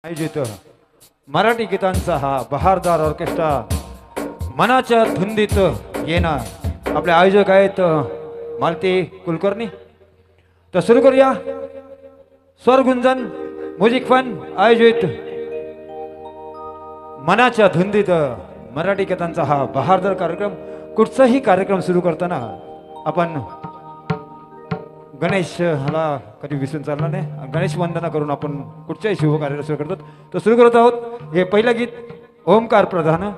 आयोजित मराठी गीतांचा हा बहारदार ऑर्केस्ट्रा मनाच्या धुंदीत येणार आपले आयोजक आहेत मालती कुलकर्णी। तर सुरू करूया स्वर गुंजन म्युझिक फन आयोजित मनाच्या धुंदीत मराठी गीतांचा हा बहारदार कार्यक्रम। कुठचाही कार्यक्रम सुरू करताना आपण गणेश हाला कधी विसरून चालणार नाही। गणेश वंदना करून आपण कुठच्याही शुभ कार्याला सुरू करतो। तर सुरू करत आहोत हे पहिलं गीत ओमकार प्रधान।